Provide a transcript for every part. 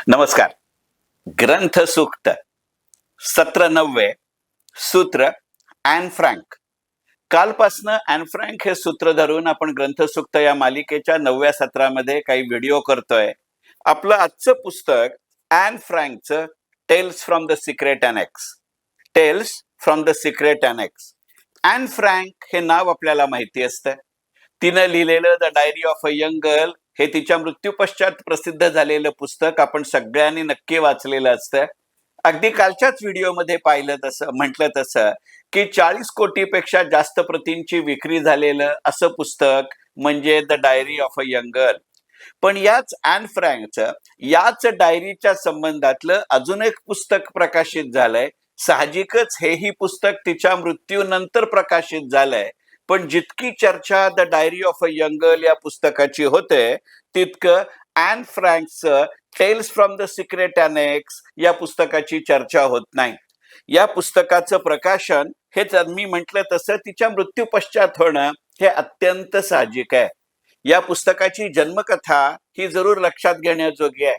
नमस्कार. ग्रंथ सूक्त सत्र 90 सूत्र ॲन फ्रँक. कालपासनं ॲन फ्रँक हे सूत्र धरून आपण ग्रंथसूक्त या मालिकेच्या 9व्या सत्रामध्ये काही व्हिडिओ करतोय. आपलं आजचं पुस्तक ॲन फ्रँकचं tales from the secret annex. Tales from the secret annex. Anne Frank हे नाव आपल्याला माहिती असतं. तिनं लिहिलेलं the diary of a young girl हे तिच्या मृत्यूपश्चात प्रसिद्ध झालेलं पुस्तक आपण सगळ्यांनी नक्की वाचलेलं असतं. अगदी कालच्याच व्हिडिओमध्ये पाहिलं तसं म्हटलं तसं की 40 कोटीपेक्षा जास्त प्रतींची विक्री झालेलं असं पुस्तक म्हणजे the diary of a young girl. पण याच ॲन फ्रँकचं याच डायरीच्या संबंधातलं अजून एक पुस्तक प्रकाशित झालंय. साहजिकच हेही पुस्तक तिच्या मृत्यूनंतर प्रकाशित झालंय. पण जितकी चर्चा the diary of a young girl या पुस्तकाची होते तितकं ॲन फ्रँकचं tales from the secret annex या पुस्तकाची चर्चा होत नाही. या पुस्तकाचं प्रकाशन हे मी म्हटलं तसं तिच्या मृत्यू पश्चात होणं हे अत्यंत साहजिक आहे. या पुस्तकाची जन्मकथा ही जरूर लक्षात घेण्याजोगी आहे.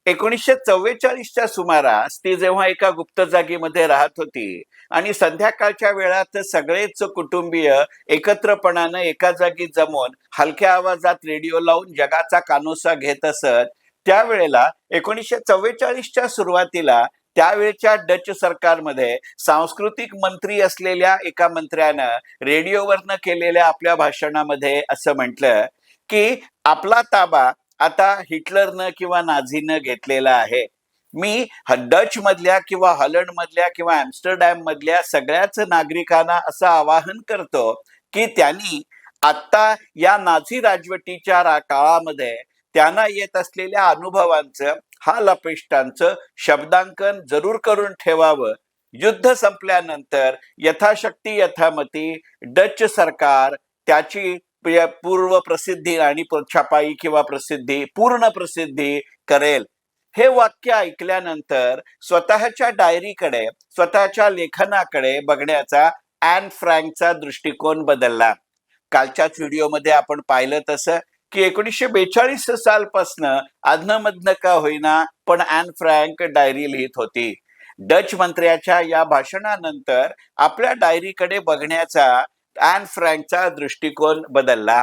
1944च्या सुमारास ती जेव्हा एका गुप्त जागेमध्ये राहत होती आणि संध्याकाळच्या वेळात सगळेच कुटुंबीय एकत्रपणानं एका जागी जमून हलक्या आवाजात रेडिओ लावून जगाचा कानोसा घेत असत, त्यावेळेला 1944च्या सुरुवातीला त्यावेळच्या डच सरकारमध्ये सांस्कृतिक मंत्री असलेल्या एका मंत्र्यानं रेडिओवरनं केलेल्या आपल्या भाषणामध्ये असं म्हटलं की आपला ताबा आता हिटलरनं किंवा नाझीनं घेतलेला आहे. मी डच मधल्या किंवा हॉलंड मधल्या किंवा ॲम्स्टरडॅम मधल्या सगळ्याच नागरिकांना असं आवाहन करतो की त्यांनी आता या नाझी राजवटीच्या काळामध्ये त्यांना येत असलेल्या अनुभवांचं हाल अपेष्टांचं शब्दांकन जरूर करून ठेवावं. युद्ध संपल्यानंतर यथाशक्ती यथामती डच सरकार त्याची पूर्व प्रसिद्धी आणि छपाई किंवा प्रसिद्धी पूर्ण प्रसिद्धी करेल. हे वाक्य ऐकल्यानंतर स्वतःच्या डायरीकडे स्वतःच्या लेखनाकडे बघण्याचा ॲन फ्रँकचा दृष्टिकोन बदलला. कालच्याच व्हिडिओमध्ये आपण पाहिलं तसं की 1942 सालपासनं अधनमधनं का होईना पण ॲन फ्रँक डायरी लिहित होती. डच मंत्र्याच्या या भाषणानंतर आपल्या डायरीकडे बघण्याचा ॲन फ्रँकचा दृष्टिकोन बदलला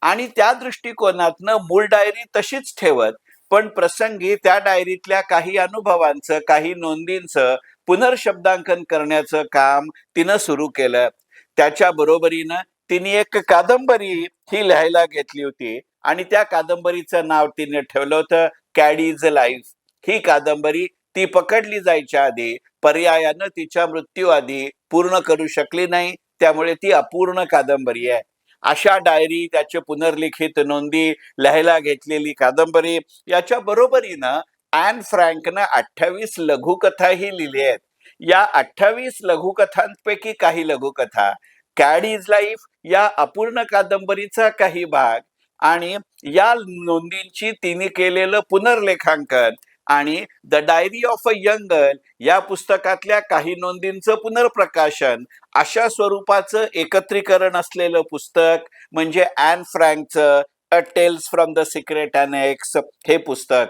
आणि त्या दृष्टिकोनातनं मूळ डायरी तशीच ठेवत पण प्रसंगी त्या डायरीतल्या काही अनुभवांचं काही नोंदींचं पुनर्शब्दांकन करण्याचं काम तिनं सुरू केलं. त्याच्या बरोबरीनं तिने एक कादंबरी ही लिहायला घेतली होती आणि त्या कादंबरीचं नाव तिने ठेवलं होतं कॅडीज लाईफ. ही कादंबरी ती पकडली जायच्या आधी पर्यायानं तिच्या मृत्यू आधी पूर्ण करू शकली नाही, त्यामुळे ती अपूर्ण कादंबरी आहे. अशा डायरी त्याचे पुनर्लिखित नोंदी लिहायला घेतलेली कादंबरी याच्या बरोबरीनं ॲन फ्रँकनं 28 लघुकथाही लिहिल्या आहेत. या 28 लघुकथांपैकी काही लघुकथा कॅड इज लाईफ या अपूर्ण कादंबरीचा काही भाग आणि या नोंदींची तिने केलेलं पुनर्लेखांकन आणि the diary of a young girl या पुस्तकातल्या काही नोंदींचं पुनर्प्रकाशन अशा स्वरूपाचं एकत्रीकरण असलेलं पुस्तक म्हणजे ॲन फ्रँकचं a tales from the secret annex हे पुस्तक.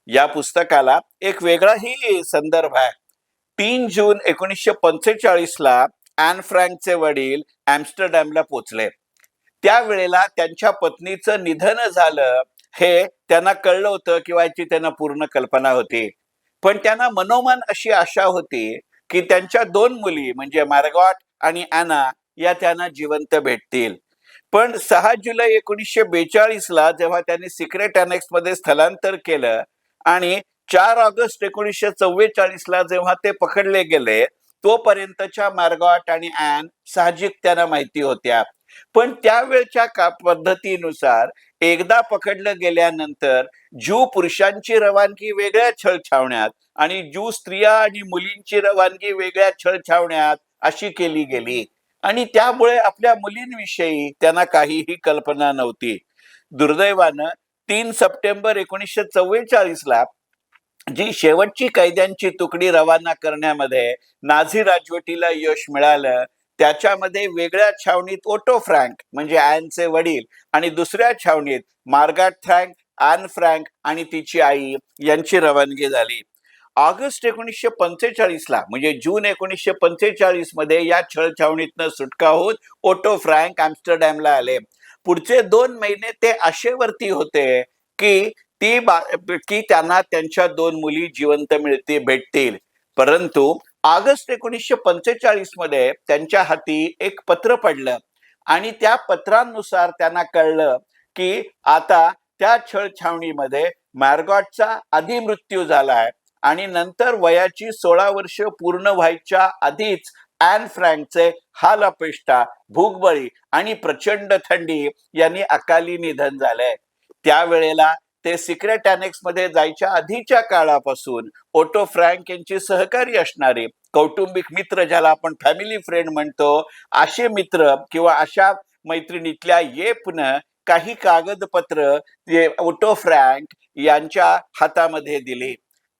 या पुस्तकाला एक वेगळाही संदर्भ आहे. 3 जून 1945ला ॲन फ्रँकचे वडील ॲम्स्टरडॅमला पोचले. त्यावेळेला त्यांच्या पत्नीचं निधन झालं हे त्यांना कळलं होतं किंवा याची त्यांना पूर्ण कल्पना होती. पण त्यांना मनोमन अशी आशा होती की त्यांच्या 2 मुली म्हणजे मार्गॉट आणि ॲना या त्यांना जिवंत भेटतील. पण 6 जुलै 1942ला जेव्हा त्यांनी सिक्रेट अनेक्स मध्ये स्थलांतर केलं आणि 4 ऑगस्ट 1944ला जेव्हा ते पकडले गेले तोपर्यंतच्या मार्गॉट आणि ॲन साहजिक त्यांना माहिती होत्या. पण त्यावेळच्या पद्धतीनुसार एकदा पकडलं गेल्यानंतर ज्यू पुरुषांची रवानगी वेगळ्या छळछावण्यात आणि ज्यू स्त्रिया आणि मुलींची रवानगी वेगळ्या छळछावण्यात अशी केली गेली आणि त्यामुळे आपल्या मुलींविषयी त्यांना काहीही कल्पना नव्हती. दुर्दैवानं 3 सप्टेंबर 1944ला जी शेवटची कैद्यांची तुकडी रवाना करण्यामध्ये नाझी राजवटीला यश मिळालं त्याच्यामध्ये वेगळ्या छावणीत ओटो फ्रँक म्हणजे ॲनचे वडील आणि दुसऱ्या छावणीत मार्गाट फ्रँक ॲन फ्रँक आणि तिची आई यांची रवानगी झाली. ऑगस्ट 1945ला म्हणजे जून 1945 मध्ये या छळछावणीतनं सुटका होत ओटो फ्रँक आम्स्टरडॅमला आले. पुढचे 2 महिने ते आशेवरती होते की की त्यांना त्यांच्या 2 मुली जिवंत भेटतील. परंतु ऑगस्ट 1945 मध्ये त्यांच्या हाती एक पत्र पडलं आणि त्या पत्रानुसार त्यांना कळलं की आता त्या छळछावणीमध्ये मॅरगॉटचा आधी मृत्यू झालाय आणि नंतर वयाची 16 वर्ष पूर्ण व्हायच्या आधीच ॲन फ्रँकचे हालअपेष्टा, भूकबळी आणि प्रचंड थंडी यांनी अकाली निधन झालंय. त्यावेळेला ते सिक्रेट अनेक्स मध्ये जायच्या आधीच्या काळापासून ओटो फ्रँक यांची सहकारी असणारे कौटुंबिक मित्र, ज्याला आपण फॅमिली फ्रेंड म्हणतो, असे मित्र किंवा अशा मैत्रिणीतल्या येपनं काही कागदपत्र ओटो फ्रँक यांच्या हातामध्ये दिली.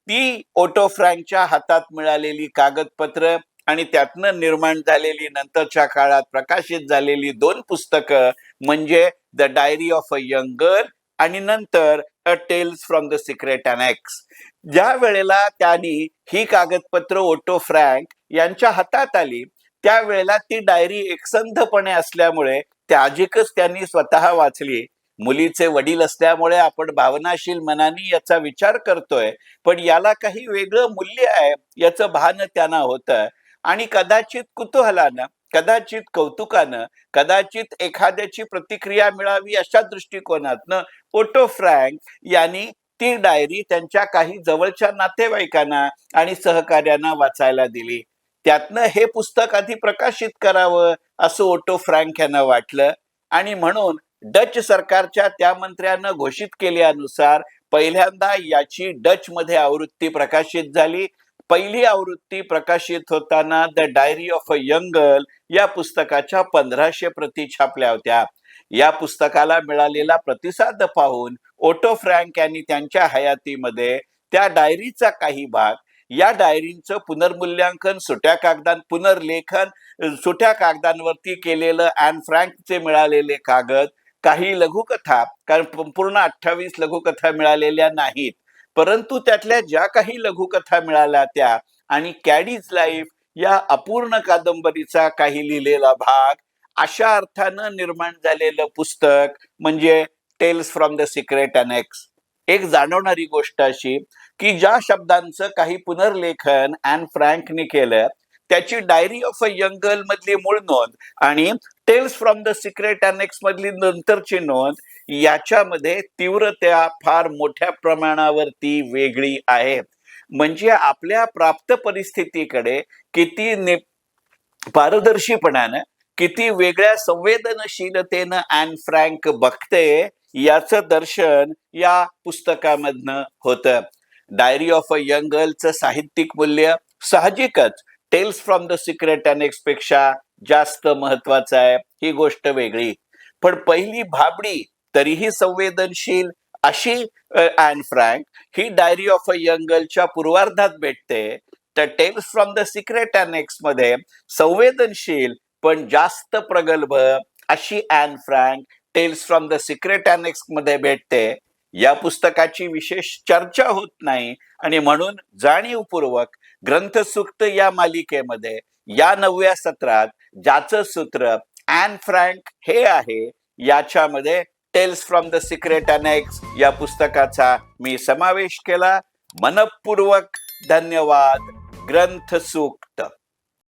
ती ओटो फ्रँकच्या हातात मिळालेली कागदपत्र आणि त्यातनं निर्माण झालेली नंतरच्या काळात प्रकाशित झालेली 2 पुस्तकं म्हणजे the diary of a young girl आणि नंतर a tales from the secret annex. ज्या वेळेला त्यांनी ही कागदपत्र ओटो फ्रँक यांच्या हातात आली त्यावेळेला ती डायरी एकसंधपणे असल्यामुळे त्याजिकच त्यांनी स्वतः वाचली. मुलीचे वडील असल्यामुळे आपण भावनाशील मनाने याचा विचार करतोय, पण याला काही वेगळं मूल्य आहे याचं भान त्यांना होतं आणि कदाचित कुतूहलानं, कदाचित कौतुकानं, कदाचित एखाद्याची प्रतिक्रिया मिळावी अशा दृष्टिकोनातनं ओटो फ्रँक यांनी ती डायरी त्यांच्या काही जवळच्या नातेवाईकांना आणि सहकार्यांना वाचायला दिली. त्यातनं हे पुस्तक आधी प्रकाशित करावं असं ओटो फ्रँक यांना वाटलं आणि म्हणून डच सरकारच्या त्या मंत्र्यानं घोषित केल्यानुसार पहिल्यांदा याची डच मध्ये आवृत्ती प्रकाशित झाली. पहिली आवृत्ती प्रकाशित होताना the diary of a young girl या पुस्तकाच्या 1500 प्रती छापल्या होत्या. या पुस्तकाला मिळालेला प्रतिसाद पाहून ओटो फ्रँक यांनी त्यांच्या हयातीमध्ये त्या डायरीचा काही भाग, या डायरीचं पुनर्मूल्यांकन, पुनर्लेखन सुट्या कागदांवरती केलेलं, ॲन फ्रँकचे मिळालेले कागद, काही लघुकथा, कारण पूर्ण 28 लघुकथा मिळालेल्या नाहीत, परंतु त्यातल्या ज्या काही लघुकथा मिळाल्या त्या आणि कॅडीज लाईफ या अपूर्ण कादंबरीचा काही लिहिलेला भाग, अशा अर्थानं निर्माण झालेलं पुस्तक म्हणजे Tales from the secret Annex. एक जाणवणारी गोष्ट अशी की ज्या शब्दांचं काही पुनर्लेखन ॲन फ्रँकने केलं त्याची Diary of a young Girl मधली मूळ नोंद आणि Tales from the secret Annex मधली नंतरची नोंद याच्यामध्ये तीव्रता फार मोठ्या प्रमाणावरती वेगळी आहे. म्हणजे आपल्या प्राप्त परिस्थितीकडे किती पारदर्शीपणानं, किती वेगळ्या संवेदनशीलतेनं ॲन फ्रँक बघते याचं दर्शन या पुस्तकामधनं होतं. डायरी ऑफ अ यंग गर्लचं साहित्यिक मूल्य साहजिकच Tales from the secret Annex पेक्षा जास्त महत्वाचं आहे, ही गोष्ट वेगळी. पण पहिली भाबडी तरीही संवेदनशील अशी ॲन फ्रँक ही डायरी ऑफ अ यंग गर्लच्या पूर्वार्धात भेटते, तर tales from the secret annex मध्ये संवेदनशील पण जास्त प्रगल्भ अशी Anne Frank tales from the secret annex मध्ये भेटते. या पुस्तकाची विशेष चर्चा होत नाही आणि म्हणून जाणीवपूर्वक ग्रंथसूक्त या मालिकेमध्ये या 9व्या सत्रात ज्याचं सूत्र ॲन फ्रँक हे आहे, याच्यामध्ये Tales from the secret annex या पुस्तकाचा मी समावेश केला. मनपूर्वक धन्यवाद. ग्रंथसूक्त.